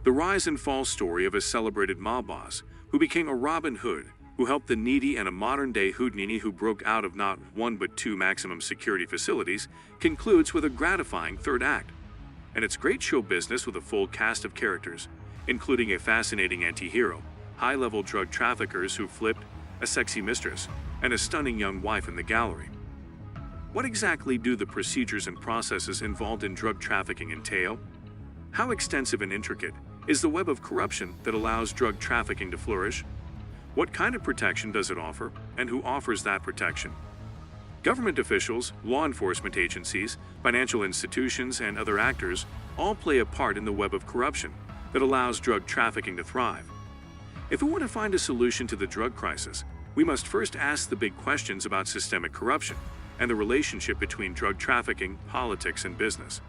the rise and fall story of a celebrated mob boss who became a Robin Hood, who helped the needy, and a modern-day Houdini who broke out of not one but two maximum security facilities, concludes with a gratifying third act. And it's great show business with a full cast of characters, including a fascinating anti-hero, high-level drug traffickers who flipped, a sexy mistress, and a stunning young wife in the gallery. What exactly do the procedures and processes involved in drug trafficking entail? How extensive and intricate is the web of corruption that allows drug trafficking to flourish? What kind of protection does it offer, and who offers that protection? Government officials, law enforcement agencies, financial institutions, and other actors all play a part in the web of corruption that allows drug trafficking to thrive. If we want to find a solution to the drug crisis, we must first ask the big questions about systemic corruption and the relationship between drug trafficking, politics, and business.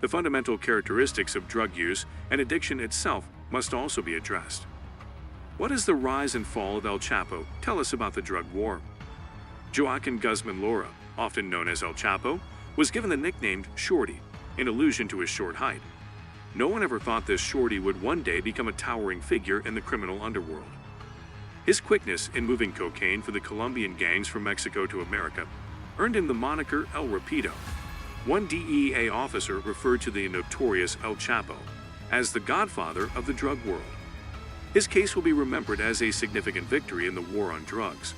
The fundamental characteristics of drug use and addiction itself must also be addressed. What does the rise and fall of El Chapo tell us about the drug war? Joaquin Guzman Lora, often known as El Chapo, was given the nickname Shorty, in allusion to his short height. No one ever thought this Shorty would one day become a towering figure in the criminal underworld. His quickness in moving cocaine for the Colombian gangs from Mexico to America earned him the moniker El Rapido. One DEA officer referred to the notorious El Chapo as the godfather of the drug world. His case will be remembered as a significant victory in the war on drugs.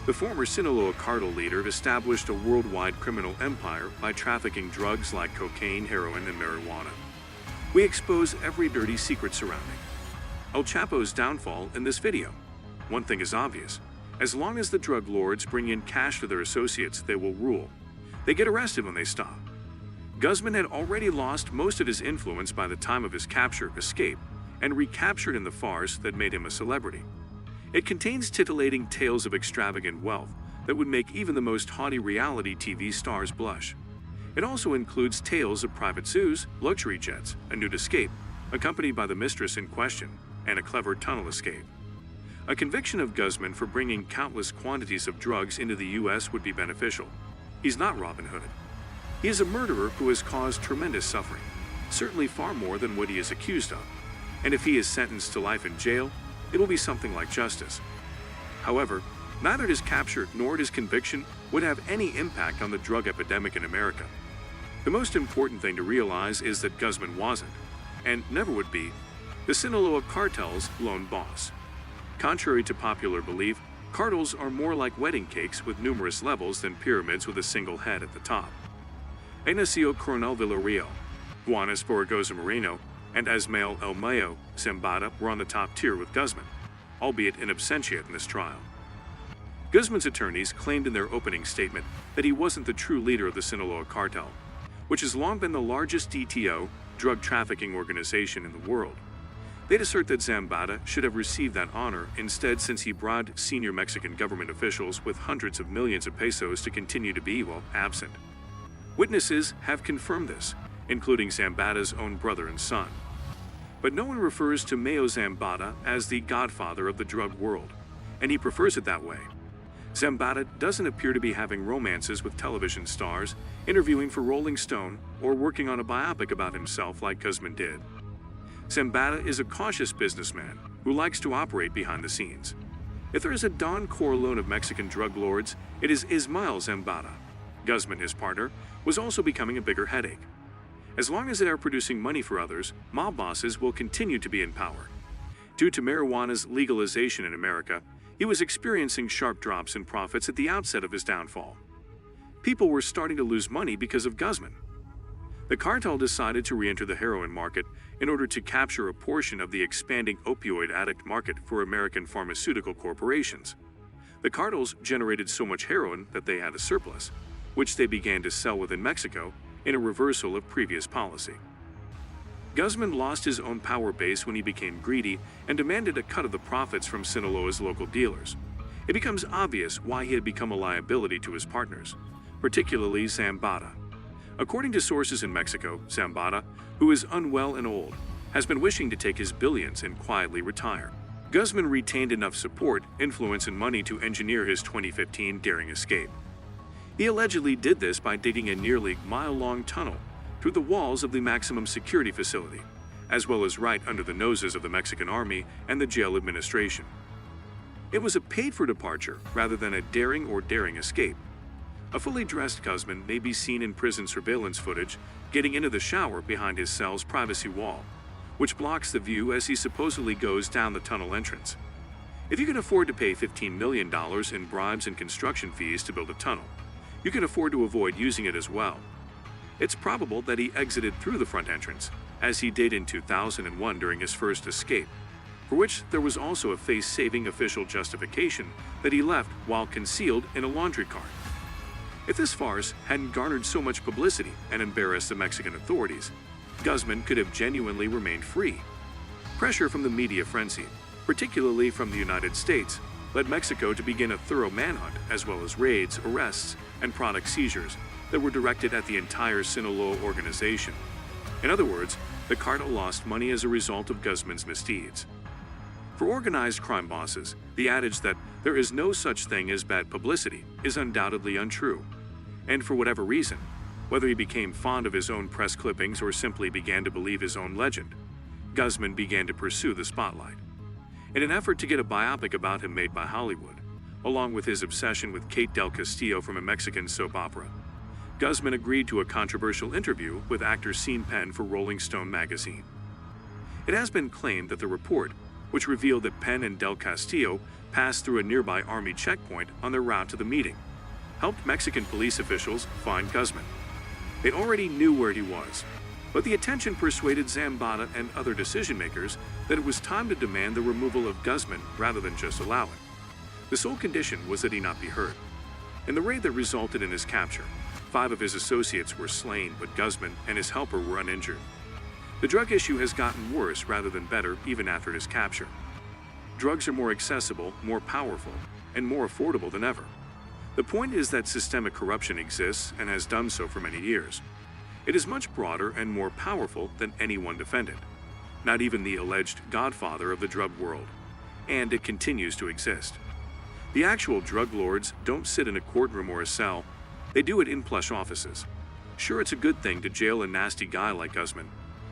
The former Sinaloa cartel leader established a worldwide criminal empire by trafficking drugs like cocaine, heroin, and marijuana. We expose every dirty secret surrounding El Chapo's downfall in this video. One thing is obvious: as long as the drug lords bring in cash to their associates, they will rule. They get arrested when they stop. Guzman had already lost most of his influence by the time of his capture, escape, and recaptured in the farce that made him a celebrity. It contains titillating tales of extravagant wealth that would make even the most haughty reality TV stars blush. It also includes tales of private zoos, luxury jets, a nude escape, accompanied by the mistress in question, and a clever tunnel escape. A conviction of Guzman for bringing countless quantities of drugs into the U.S. would be beneficial. He's not Robin Hood. He is a murderer who has caused tremendous suffering, certainly far more than what he is accused of. And if he is sentenced to life in jail, it will be something like justice. However, neither his capture nor his conviction would have any impact on the drug epidemic in America. The most important thing to realize is that Guzman wasn't, and never would be, the Sinaloa cartel's lone boss. Contrary to popular belief, cartels are more like wedding cakes with numerous levels than pyramids with a single head at the top. Ignacio Coronel Villarreal, Juan Esparragoza Moreno, and Ismael El Mayo Zambada were on the top tier with Guzman, albeit in absentia in this trial. Guzman's attorneys claimed in their opening statement that he wasn't the true leader of the Sinaloa cartel, which has long been the largest DTO, drug trafficking organization in the world. They'd assert that Zambada should have received that honor instead, since he bribed senior Mexican government officials with hundreds of millions of pesos to continue to be, well, absent. Witnesses have confirmed this, including Zambada's own brother and son. But no one refers to Mayo Zambada as the godfather of the drug world, and he prefers it that way. Zambada doesn't appear to be having romances with television stars, interviewing for Rolling Stone, or working on a biopic about himself like Guzman did. Zambada is a cautious businessman who likes to operate behind the scenes. If there is a Don Corleone of Mexican drug lords, it is Ismael Zambada. Guzman, his partner, was also becoming a bigger headache. As long as they are producing money for others, mob bosses will continue to be in power. Due to marijuana's legalization in America, he was experiencing sharp drops in profits at the outset of his downfall. People were starting to lose money because of Guzman. The cartel decided to re-enter the heroin market in order to capture a portion of the expanding opioid addict market for American pharmaceutical corporations. The cartels generated so much heroin that they had a surplus, which they began to sell within Mexico in a reversal of previous policy. Guzman lost his own power base when he became greedy and demanded a cut of the profits from Sinaloa's local dealers. It becomes obvious why he had become a liability to his partners, particularly Zambada. According to sources in Mexico, Zambada, who is unwell and old, has been wishing to take his billions and quietly retire. Guzman retained enough support, influence, and money to engineer his 2015 daring escape. He allegedly did this by digging a nearly mile-long tunnel through the walls of the maximum security facility, as well as right under the noses of the Mexican army and the jail administration. It was a paid-for departure rather than a daring escape. A fully dressed Guzman may be seen in prison surveillance footage getting into the shower behind his cell's privacy wall, which blocks the view as he supposedly goes down the tunnel entrance. If you can afford to pay $15 million in bribes and construction fees to build a tunnel, you can afford to avoid using it as well. It's probable that he exited through the front entrance, as he did in 2001 during his first escape, for which there was also a face-saving official justification that he left while concealed in a laundry cart. If this farce hadn't garnered so much publicity and embarrassed the Mexican authorities, Guzman could have genuinely remained free. Pressure from the media frenzy, particularly from the United States, led Mexico to begin a thorough manhunt as well as raids, arrests, and product seizures that were directed at the entire Sinaloa organization. In other words, the cartel lost money as a result of Guzman's misdeeds. For organized crime bosses, the adage that there is no such thing as bad publicity is undoubtedly untrue. And for whatever reason, whether he became fond of his own press clippings or simply began to believe his own legend, Guzman began to pursue the spotlight. In an effort to get a biopic about him made by Hollywood, along with his obsession with Kate del Castillo from a Mexican soap opera, Guzman agreed to a controversial interview with actor Sean Penn for Rolling Stone magazine. It has been claimed that the report, which revealed that Penn and del Castillo passed through a nearby army checkpoint on their route to the meeting, helped Mexican police officials find Guzman. They already knew where he was, but the attention persuaded Zambada and other decision-makers that it was time to demand the removal of Guzman rather than just allow it. The sole condition was that he not be hurt. In the raid that resulted in his capture, 5 of his associates were slain, but Guzman and his helper were uninjured. The drug issue has gotten worse rather than better even after his capture. Drugs are more accessible, more powerful, and more affordable than ever. The point is that systemic corruption exists and has done so for many years. It is much broader and more powerful than any one defendant, not even the alleged godfather of the drug world, and it continues to exist. The actual drug lords don't sit in a courtroom or a cell, they do it in plush offices. Sure, it's a good thing to jail a nasty guy like Guzman,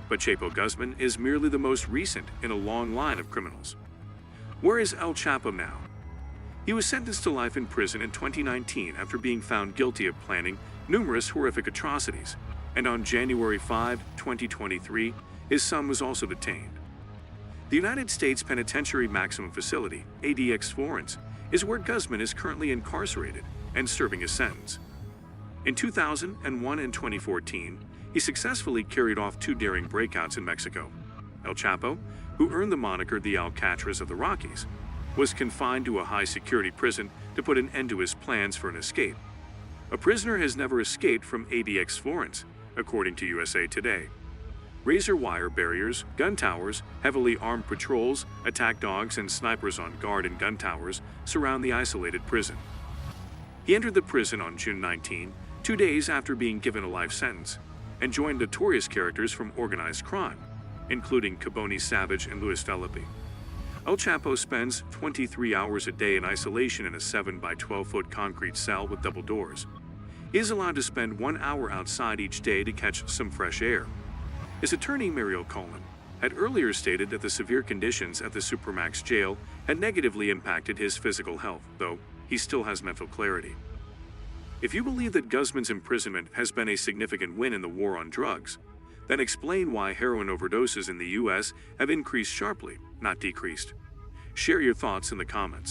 but Chapo Guzman is merely the most recent in a long line of criminals. Where is El Chapo now? He was sentenced to life in prison in 2019 after being found guilty of planning numerous horrific atrocities, and on January 5, 2023, his son was also detained. The United States Penitentiary Maximum Facility, ADX Florence, is where Guzman is currently incarcerated and serving his sentence. In 2001 and 2014, he successfully carried off 2 daring breakouts in Mexico. El Chapo, who earned the moniker the Alcatraz of the Rockies, was confined to a high-security prison to put an end to his plans for an escape. A prisoner has never escaped from ADX Florence, according to USA Today. Razor wire barriers, gun towers, heavily armed patrols, attack dogs, and snipers on guard in gun towers surround the isolated prison. He entered the prison on June 19, 2 days after being given a life sentence, and joined notorious characters from organized crime, including Caboni Savage and Luis Felipe. El Chapo spends 23 hours a day in isolation in a 7 by 12-foot concrete cell with double doors. He is allowed to spend 1 hour outside each day to catch some fresh air. His attorney, Mariel Coleman, had earlier stated that the severe conditions at the Supermax jail had negatively impacted his physical health, though he still has mental clarity. If you believe that Guzman's imprisonment has been a significant win in the war on drugs, then explain why heroin overdoses in the U.S. have increased sharply, not decreased. Share your thoughts in the comments.